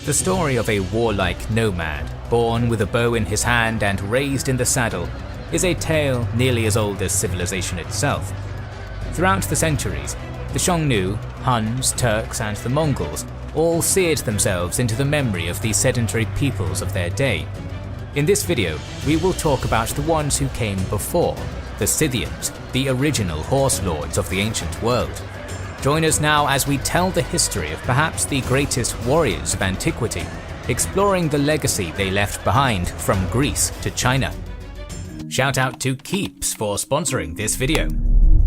The story of a warlike nomad, born with a bow in his hand and raised in the saddle, is a tale nearly as old as civilization itself. Throughout the centuries, the Xiongnu, Huns, Turks, and the Mongols all seared themselves into the memory of the sedentary peoples of their day. In this video, we will talk about the ones who came before, the Scythians, the original Horselords of the ancient world. Join us now as we tell the history of perhaps the greatest warriors of antiquity, exploring the legacy they left behind from Greece to China. Shout out to Keeps for sponsoring this video.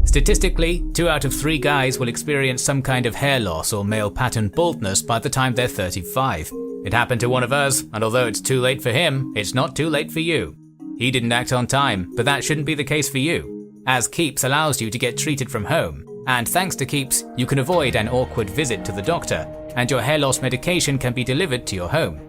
Statistically, 2 out of 3 guys will experience some kind of hair loss or male pattern baldness by the time they're 35. It happened to one of us, and although it's too late for him, it's not too late for you. He didn't act on time, but that shouldn't be the case for you, as Keeps allows you to get treated from home, and thanks to Keeps, you can avoid an awkward visit to the doctor, and your hair loss medication can be delivered to your home.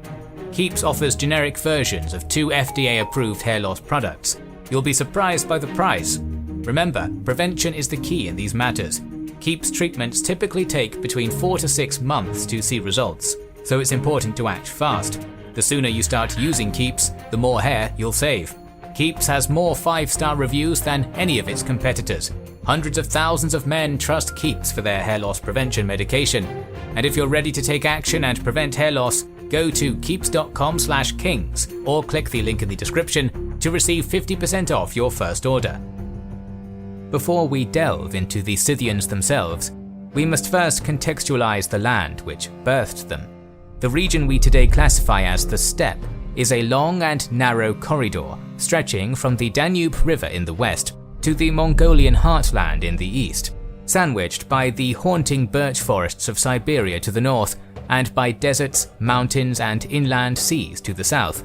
Keeps offers generic versions of 2 FDA-approved hair loss products. You'll be surprised by the price. Remember, prevention is the key in these matters. Keeps treatments typically take between 4 to 6 months to see results, so it's important to act fast. The sooner you start using Keeps, the more hair you'll save. Keeps has more 5-star reviews than any of its competitors. Hundreds of thousands of men trust Keeps for their hair loss prevention medication. And if you're ready to take action and prevent hair loss, go to keeps.com/kings or click the link in the description to receive 50% off your first order. Before we delve into the Scythians themselves, we must first contextualize the land which birthed them. The region we today classify as the steppe is a long and narrow corridor stretching from the Danube River in the west to the Mongolian heartland in the east, sandwiched by the haunting birch forests of Siberia to the north and by deserts, mountains and inland seas to the south.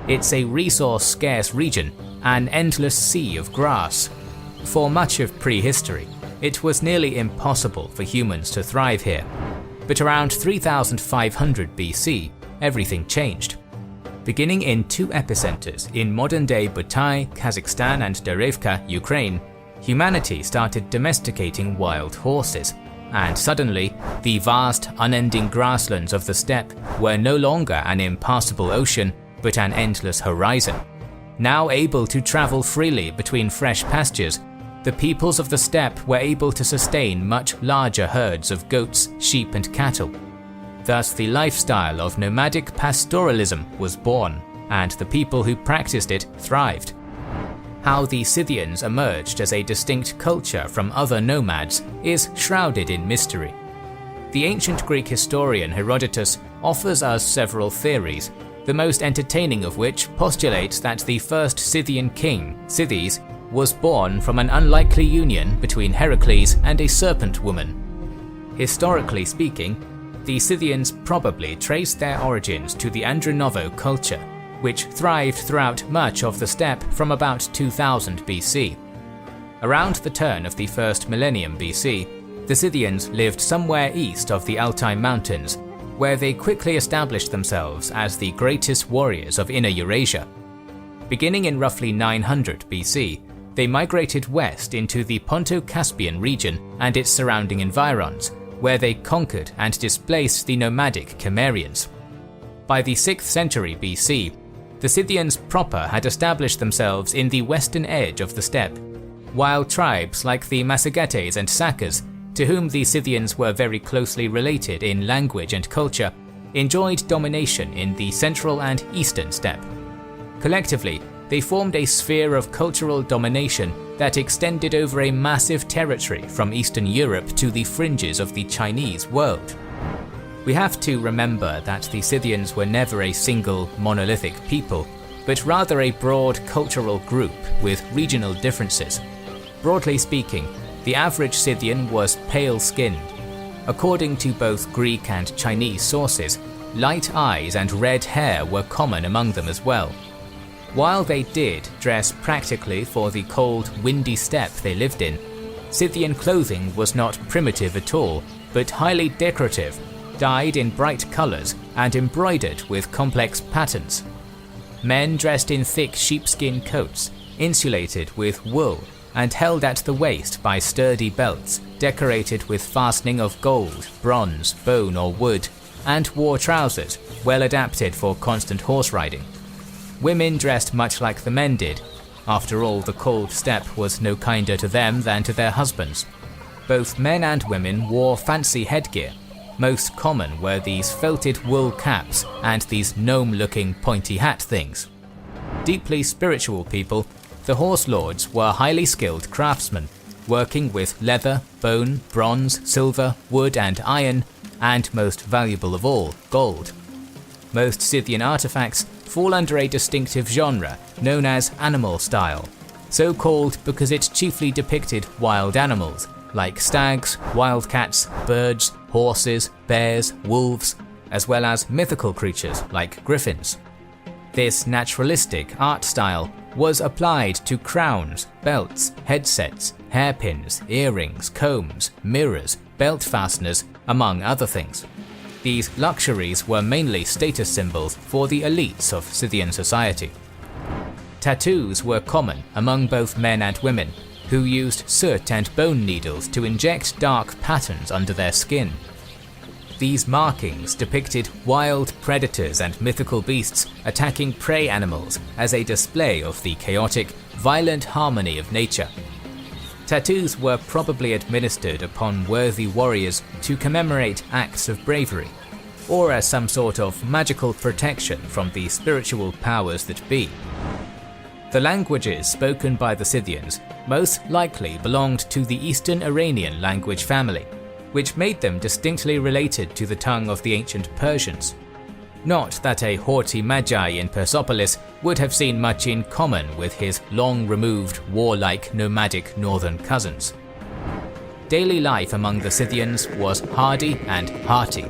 It's a resource-scarce region, an endless sea of grass. For much of prehistory, it was nearly impossible for humans to thrive here. But around 3500 BC, everything changed. Beginning in 2 epicenters in modern-day Butai, Kazakhstan and Derevka, Ukraine, humanity started domesticating wild horses, and suddenly, the vast, unending grasslands of the steppe were no longer an impassable ocean, but an endless horizon. Now able to travel freely between fresh pastures, the peoples of the steppe were able to sustain much larger herds of goats, sheep and cattle. Thus the lifestyle of nomadic pastoralism was born, and the people who practiced it thrived. How the Scythians emerged as a distinct culture from other nomads is shrouded in mystery. The ancient Greek historian Herodotus offers us several theories, the most entertaining of which postulates that the first Scythian king, Scythes, was born from an unlikely union between Heracles and a serpent woman. Historically speaking, the Scythians probably traced their origins to the Andronovo culture, which thrived throughout much of the steppe from about 2000 BC. Around the turn of the first millennium BC, the Scythians lived somewhere east of the Altai Mountains, where they quickly established themselves as the greatest warriors of Inner Eurasia. Beginning in roughly 900 BC, they migrated west into the Ponto-Caspian region and its surrounding environs, where they conquered and displaced the nomadic Cimmerians. By the 6th century BC, the Scythians proper had established themselves in the western edge of the steppe, while tribes like the Massagetes and Sakas, to whom the Scythians were very closely related in language and culture, enjoyed domination in the central and eastern steppe. Collectively, they formed a sphere of cultural domination that extended over a massive territory from Eastern Europe to the fringes of the Chinese world. We have to remember that the Scythians were never a single monolithic people, but rather a broad cultural group with regional differences. Broadly speaking, the average Scythian was pale-skinned. According to both Greek and Chinese sources, light eyes and red hair were common among them as well. While they did dress practically for the cold, windy steppe they lived in, Scythian clothing was not primitive at all, but highly decorative, dyed in bright colors and embroidered with complex patterns. Men dressed in thick sheepskin coats, insulated with wool and held at the waist by sturdy belts decorated with fastening of gold, bronze, bone or wood, and wore trousers, well adapted for constant horse riding. Women dressed much like the men did. After all, the cold steppe was no kinder to them than to their husbands. Both men and women wore fancy headgear. Most common were these felted wool caps and these gnome-looking pointy hat things. Deeply spiritual people, the Horselords were highly skilled craftsmen, working with leather, bone, bronze, silver, wood and iron, and most valuable of all, gold. Most Scythian artifacts fall under a distinctive genre known as animal style, so called because it chiefly depicted wild animals like stags, wildcats, birds, horses, bears, wolves, as well as mythical creatures like griffins. This naturalistic art style was applied to crowns, belts, headsets, hairpins, earrings, combs, mirrors, belt fasteners, among other things. These luxuries were mainly status symbols for the elites of Scythian society. Tattoos were common among both men and women, who used soot and bone needles to inject dark patterns under their skin. These markings depicted wild predators and mythical beasts attacking prey animals as a display of the chaotic, violent harmony of nature. Tattoos were probably administered upon worthy warriors to commemorate acts of bravery, or as some sort of magical protection from the spiritual powers that be. The languages spoken by the Scythians most likely belonged to the Eastern Iranian language family, which made them distinctly related to the tongue of the ancient Persians. Not that a haughty magi in Persepolis would have seen much in common with his long-removed, warlike, nomadic northern cousins. Daily life among the Scythians was hardy and hearty.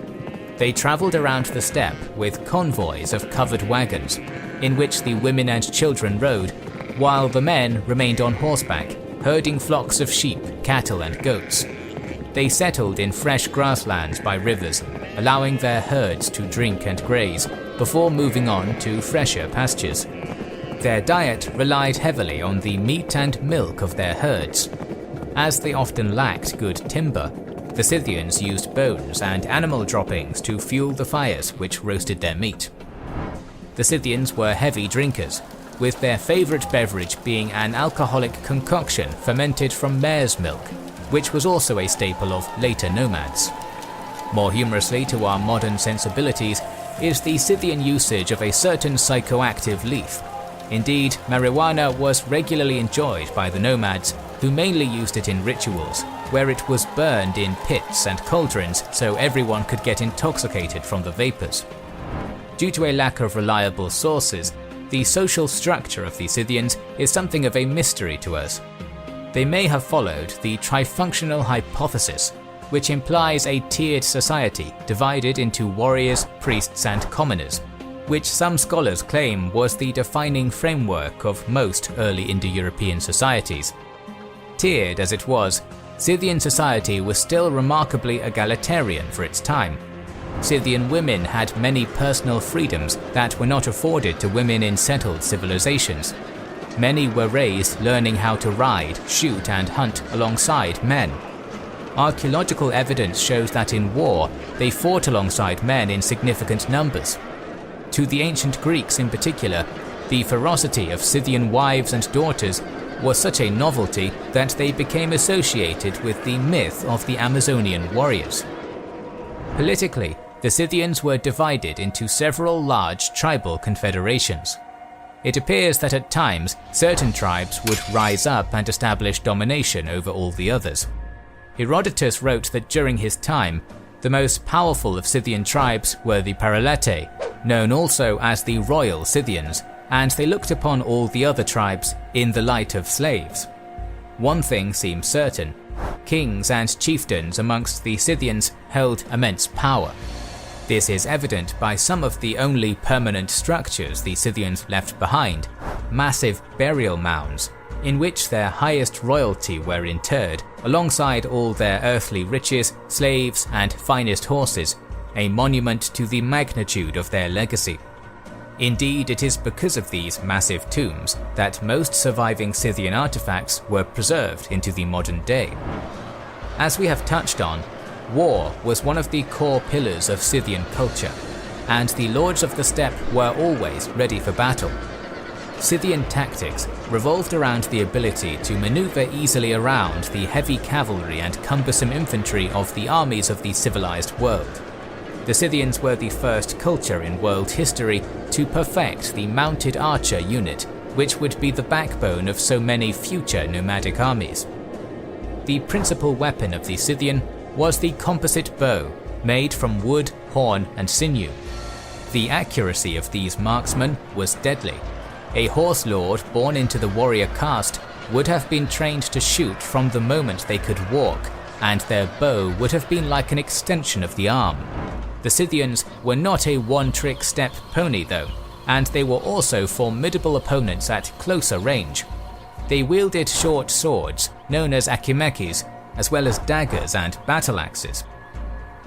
They travelled around the steppe with convoys of covered wagons, in which the women and children rode, while the men remained on horseback, herding flocks of sheep, cattle and goats. They settled in fresh grasslands by rivers, allowing their herds to drink and graze, before moving on to fresher pastures. Their diet relied heavily on the meat and milk of their herds. As they often lacked good timber, the Scythians used bones and animal droppings to fuel the fires which roasted their meat. The Scythians were heavy drinkers, with their favourite beverage being an alcoholic concoction fermented from mare's milk, which was also a staple of later nomads. More humorously to our modern sensibilities is the Scythian usage of a certain psychoactive leaf. Indeed, marijuana was regularly enjoyed by the nomads, who mainly used it in rituals, where it was burned in pits and cauldrons so everyone could get intoxicated from the vapors. Due to a lack of reliable sources, the social structure of the Scythians is something of a mystery to us. They may have followed the trifunctional hypothesis, which implies a tiered society divided into warriors, priests and commoners, which some scholars claim was the defining framework of most early Indo-European societies. Tiered as it was, Scythian society was still remarkably egalitarian for its time. Scythian women had many personal freedoms that were not afforded to women in settled civilizations. Many were raised learning how to ride, shoot and hunt alongside men. Archaeological evidence shows that in war, they fought alongside men in significant numbers. To the ancient Greeks in particular, the ferocity of Scythian wives and daughters was such a novelty that they became associated with the myth of the Amazonian warriors. Politically, the Scythians were divided into several large tribal confederations. It appears that at times, certain tribes would rise up and establish domination over all the others. Herodotus wrote that during his time, the most powerful of Scythian tribes were the Paraletae, known also as the Royal Scythians, and they looked upon all the other tribes in the light of slaves. One thing seems certain: kings and chieftains amongst the Scythians held immense power. This is evident by some of the only permanent structures the Scythians left behind: massive burial mounds, in which their highest royalty were interred, alongside all their earthly riches, slaves, and finest horses, a monument to the magnitude of their legacy. Indeed, it is because of these massive tombs that most surviving Scythian artifacts were preserved into the modern day. As we have touched on, war was one of the core pillars of Scythian culture, and the Lords of the Steppe were always ready for battle. Scythian tactics revolved around the ability to maneuver easily around the heavy cavalry and cumbersome infantry of the armies of the civilized world. The Scythians were the first culture in world history to perfect the mounted archer unit, which would be the backbone of so many future nomadic armies. The principal weapon of the Scythian was the composite bow, made from wood, horn, and sinew. The accuracy of these marksmen was deadly. A horselord born into the warrior caste would have been trained to shoot from the moment they could walk, and their bow would have been like an extension of the arm. The Scythians were not a one-trick steppe pony though, and they were also formidable opponents at closer range. They wielded short swords, known as akimekis, as well as daggers and battle axes.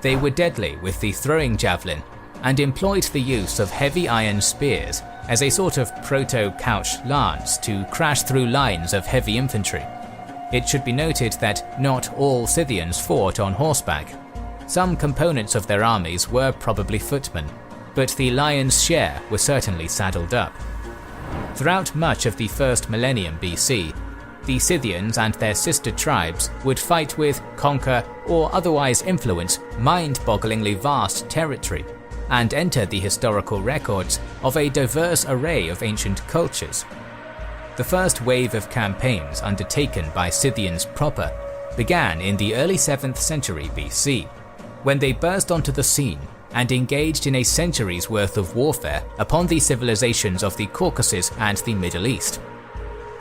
They were deadly with the throwing javelin, and employed the use of heavy iron spears as a sort of proto-couch lance to crash through lines of heavy infantry. It should be noted that not all Scythians fought on horseback. Some components of their armies were probably footmen, but the lion's share were certainly saddled up. Throughout much of the first millennium BC, the Scythians and their sister tribes would fight with, conquer, or otherwise influence mind-bogglingly vast territory, and enter the historical records of a diverse array of ancient cultures. The first wave of campaigns undertaken by Scythians proper began in the early 7th century BC, when they burst onto the scene and engaged in a century's worth of warfare upon the civilizations of the Caucasus and the Middle East.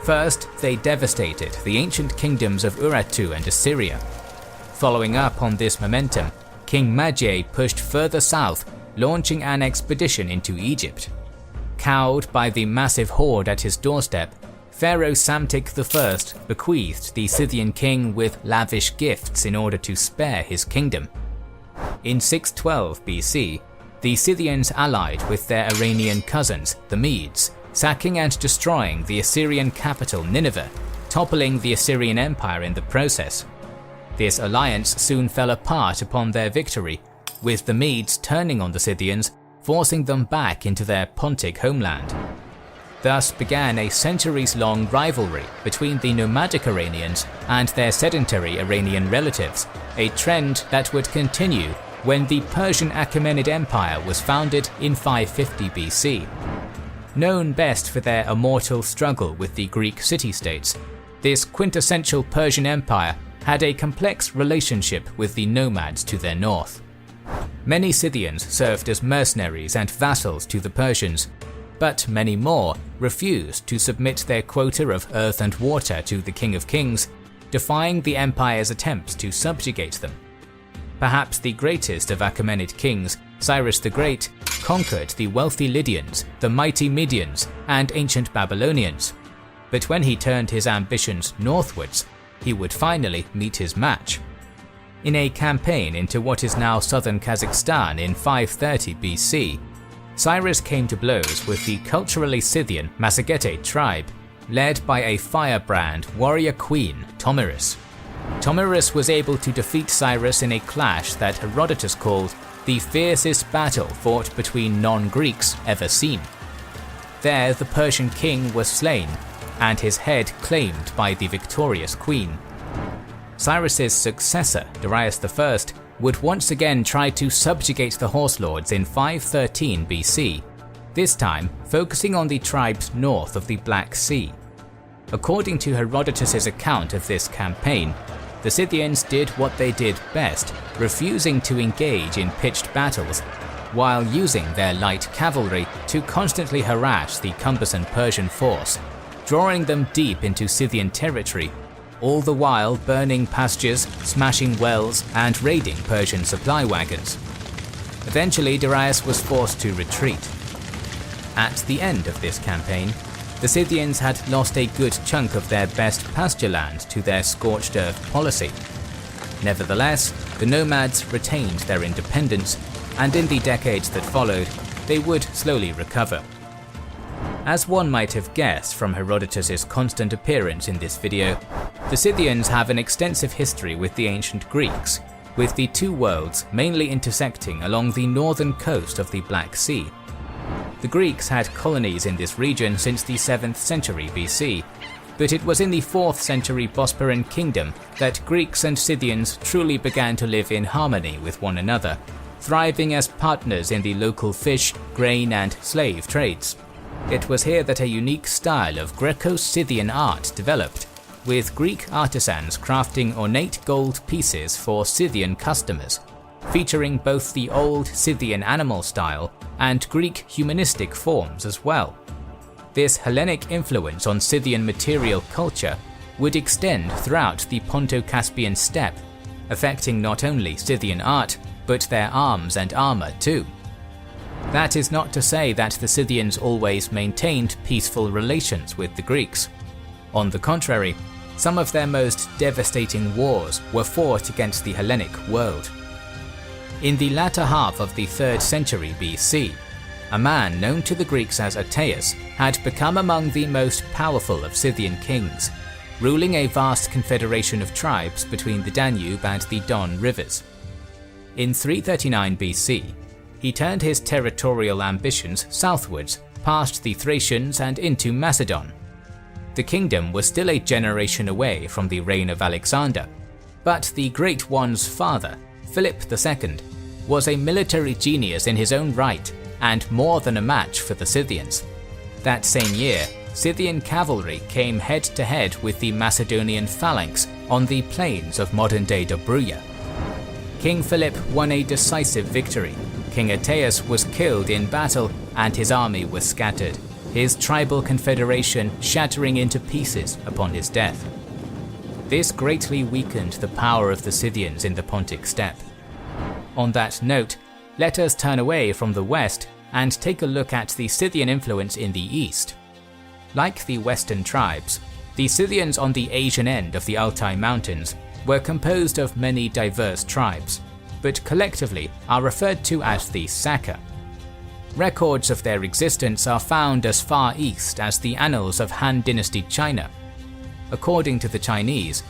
First, they devastated the ancient kingdoms of Urartu and Assyria. Following up on this momentum, King Mage pushed further south, launching an expedition into Egypt. Cowed by the massive horde at his doorstep, Pharaoh Psamtik I bequeathed the Scythian king with lavish gifts in order to spare his kingdom. In 612 BC, the Scythians allied with their Iranian cousins, the Medes, sacking and destroying the Assyrian capital Nineveh, toppling the Assyrian Empire in the process. This alliance soon fell apart upon their victory, with the Medes turning on the Scythians, forcing them back into their Pontic homeland. Thus began a centuries-long rivalry between the nomadic Iranians and their sedentary Iranian relatives, a trend that would continue when the Persian Achaemenid Empire was founded in 550 BC. Known best for their immortal struggle with the Greek city-states, this quintessential Persian empire had a complex relationship with the nomads to their north. Many Scythians served as mercenaries and vassals to the Persians, but many more refused to submit their quota of earth and water to the King of Kings, defying the empire's attempts to subjugate them. Perhaps the greatest of Achaemenid kings, Cyrus the Great, conquered the wealthy Lydians, the mighty Medians, and ancient Babylonians. But when he turned his ambitions northwards, he would finally meet his match. In a campaign into what is now southern Kazakhstan in 530 BC, Cyrus came to blows with the culturally Scythian Massagetae tribe, led by a firebrand warrior queen, Tomyris. Tomyris was able to defeat Cyrus in a clash that Herodotus called the fiercest battle fought between non-Greeks ever seen. There the Persian king was slain, and his head claimed by the victorious queen. Cyrus's successor, Darius I, would once again try to subjugate the Horselords in 513 BC, this time focusing on the tribes north of the Black Sea. According to Herodotus' account of this campaign, the Scythians did what they did best, refusing to engage in pitched battles, while using their light cavalry to constantly harass the cumbersome Persian force, drawing them deep into Scythian territory, all the while burning pastures, smashing wells, and raiding Persian supply wagons. Eventually, Darius was forced to retreat. At the end of this campaign, the Scythians had lost a good chunk of their best pasture land to their scorched earth policy. Nevertheless, the nomads retained their independence, and in the decades that followed, they would slowly recover. As one might have guessed from Herodotus' constant appearance in this video, the Scythians have an extensive history with the ancient Greeks, with the two worlds mainly intersecting along the northern coast of the Black Sea. The Greeks had colonies in this region since the 7th century BC, but it was in the 4th century Bosporan kingdom that Greeks and Scythians truly began to live in harmony with one another, thriving as partners in the local fish, grain and slave trades. It was here that a unique style of Greco-Scythian art developed, with Greek artisans crafting ornate gold pieces for Scythian customers, featuring both the old Scythian animal style and Greek humanistic forms as well. This Hellenic influence on Scythian material culture would extend throughout the Ponto-Caspian steppe, affecting not only Scythian art, but their arms and armor too. That is not to say that the Scythians always maintained peaceful relations with the Greeks. On the contrary, some of their most devastating wars were fought against the Hellenic world. In the latter half of the 3rd century BC, a man known to the Greeks as Ateas had become among the most powerful of Scythian kings, ruling a vast confederation of tribes between the Danube and the Don rivers. In 339 BC, he turned his territorial ambitions southwards, past the Thracians and into Macedon. The kingdom was still a generation away from the reign of Alexander, but the Great One's father, Philip II, was a military genius in his own right and more than a match for the Scythians. That same year, Scythian cavalry came head-to-head with the Macedonian phalanx on the plains of modern-day Dobruja. King Philip won a decisive victory. King Ateas was killed in battle and his army was scattered, his tribal confederation shattering into pieces upon his death. This greatly weakened the power of the Scythians in the Pontic steppe. On that note, let us turn away from the west and take a look at the Scythian influence in the east. Like the western tribes, the Scythians on the Asian end of the Altai Mountains were composed of many diverse tribes, but collectively are referred to as the Saka. Records of their existence are found as far east as the annals of Han Dynasty China. According to the Chinese,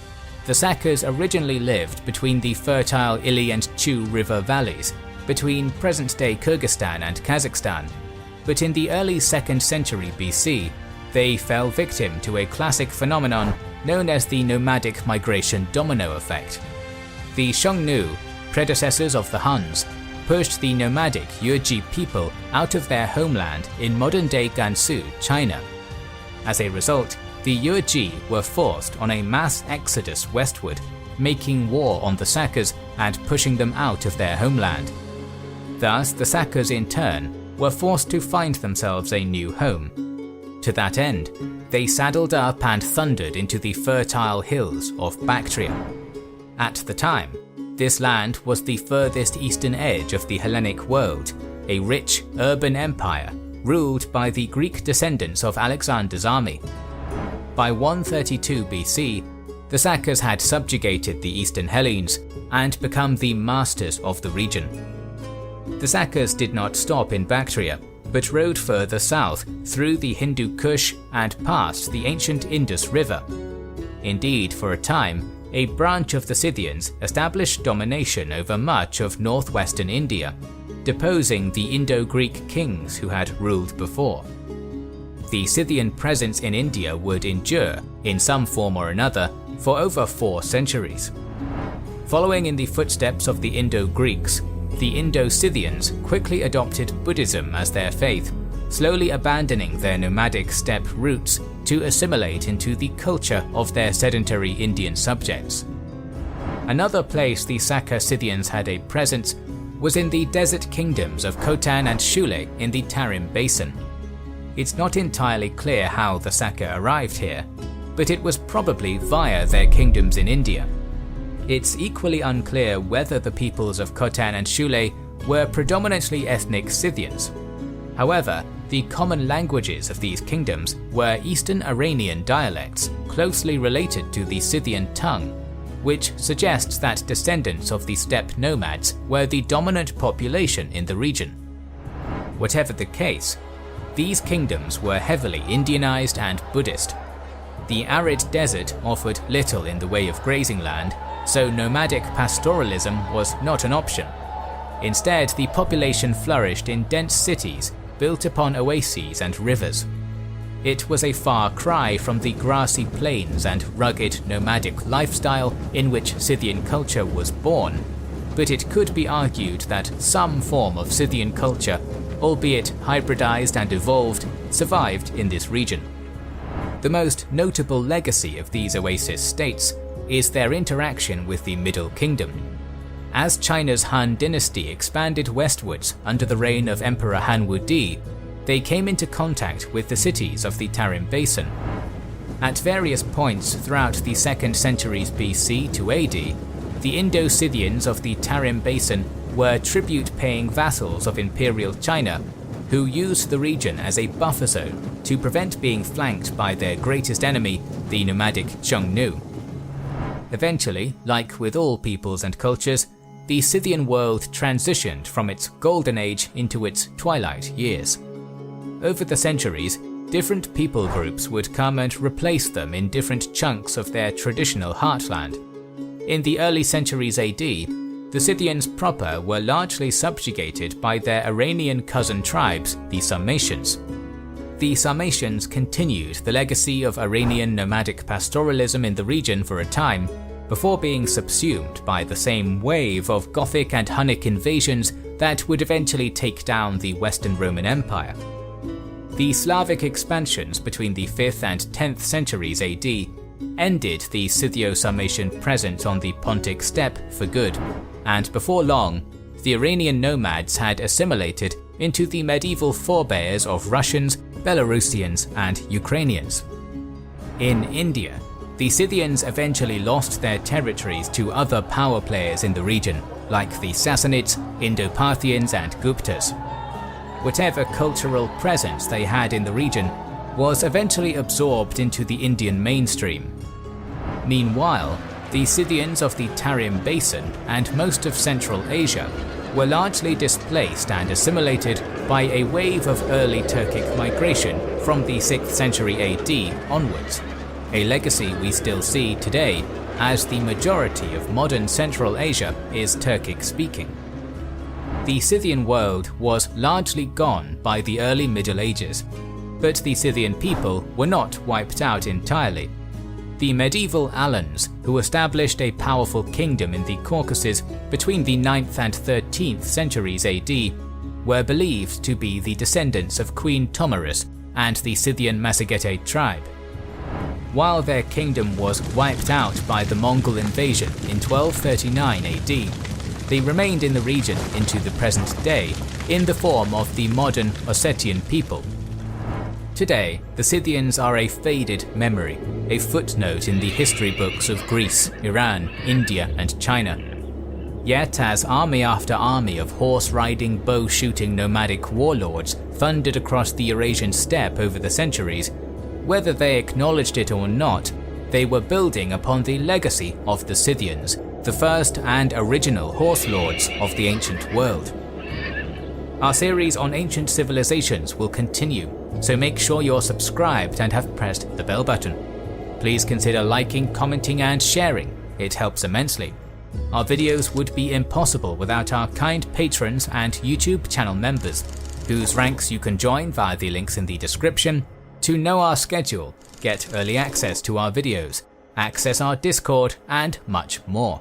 the Sakas originally lived between the fertile Ili and Chu river valleys, between present-day Kyrgyzstan and Kazakhstan, but in the early 2nd century BC, they fell victim to a classic phenomenon known as the nomadic migration domino effect. The Xiongnu, predecessors of the Huns, pushed the nomadic Yuezhi people out of their homeland in modern-day Gansu, China. As a result, the Yuezhi were forced on a mass exodus westward, making war on the Sakas and pushing them out of their homeland. Thus, the Sakas in turn were forced to find themselves a new home. To that end, they saddled up and thundered into the fertile hills of Bactria. At the time, this land was the furthest eastern edge of the Hellenic world, a rich urban empire ruled by the Greek descendants of Alexander's army. By 132 BC, the Sakas had subjugated the eastern Hellenes and become the masters of the region. The Sakas did not stop in Bactria, but rode further south through the Hindu Kush and past the ancient Indus River. Indeed, for a time, a branch of the Scythians established domination over much of northwestern India, deposing the Indo-Greek kings who had ruled before. The Scythian presence in India would endure, in some form or another, for over 4 centuries. Following in the footsteps of the Indo-Greeks, the Indo-Scythians quickly adopted Buddhism as their faith, slowly abandoning their nomadic steppe roots to assimilate into the culture of their sedentary Indian subjects. Another place the Saka Scythians had a presence was in the desert kingdoms of Khotan and Shule in the Tarim Basin. It's not entirely clear how the Saka arrived here, but it was probably via their kingdoms in India. It's equally unclear whether the peoples of Khotan and Shule were predominantly ethnic Scythians. However, the common languages of these kingdoms were Eastern Iranian dialects closely related to the Scythian tongue, which suggests that descendants of the steppe nomads were the dominant population in the region. Whatever the case, these kingdoms were heavily Indianized and Buddhist. The arid desert offered little in the way of grazing land, so nomadic pastoralism was not an option. Instead, the population flourished in dense cities built upon oases and rivers. It was a far cry from the grassy plains and rugged nomadic lifestyle in which Scythian culture was born, but it could be argued that some form of Scythian culture, albeit hybridized and evolved, survived in this region. The most notable legacy of these oasis states is their interaction with the Middle Kingdom. As China's Han dynasty expanded westwards under the reign of Emperor Han Wudi, they came into contact with the cities of the Tarim Basin. At various points throughout the 2nd centuries BC to AD, the Indo-Scythians of the Tarim Basin were tribute-paying vassals of Imperial China, who used the region as a buffer zone to prevent being flanked by their greatest enemy, the nomadic Xiongnu. Eventually, like with all peoples and cultures, the Scythian world transitioned from its golden age into its twilight years. Over the centuries, different people groups would come and replace them in different chunks of their traditional heartland. In the early centuries AD, the Scythians proper were largely subjugated by their Iranian cousin tribes, the Sarmatians. The Sarmatians continued the legacy of Iranian nomadic pastoralism in the region for a time, before being subsumed by the same wave of Gothic and Hunnic invasions that would eventually take down the Western Roman Empire. The Slavic expansions between the 5th and 10th centuries AD ended the Scythio-Sarmatian presence on the Pontic steppe for good, and before long, the Iranian nomads had assimilated into the medieval forebears of Russians, Belarusians, and Ukrainians. In India, the Scythians eventually lost their territories to other power players in the region, like the Sassanids, Indo-Parthians, and Guptas. Whatever cultural presence they had in the region was eventually absorbed into the Indian mainstream. Meanwhile, the Scythians of the Tarim Basin and most of Central Asia were largely displaced and assimilated by a wave of early Turkic migration from the 6th century AD onwards, a legacy we still see today as the majority of modern Central Asia is Turkic-speaking. The Scythian world was largely gone by the early Middle Ages, but the Scythian people were not wiped out entirely. The medieval Alans, who established a powerful kingdom in the Caucasus between the 9th and 13th centuries AD, were believed to be the descendants of Queen Tomyris and the Scythian Massagetid tribe. While their kingdom was wiped out by the Mongol invasion in 1239 AD, they remained in the region into the present day in the form of the modern Ossetian people. Today, the Scythians are a faded memory, a footnote in the history books of Greece, Iran, India, and China. Yet as army after army of horse-riding, bow-shooting nomadic warlords thundered across the Eurasian steppe over the centuries, whether they acknowledged it or not, they were building upon the legacy of the Scythians, the first and original Horselords of the ancient world. Our series on ancient civilizations will continue, so make sure you're subscribed and have pressed the bell button. Please consider liking, commenting, and sharing. It helps immensely. Our videos would be impossible without our kind patrons and YouTube channel members, whose ranks you can join via the links in the description, to know our schedule, get early access to our videos, access our Discord, and much more.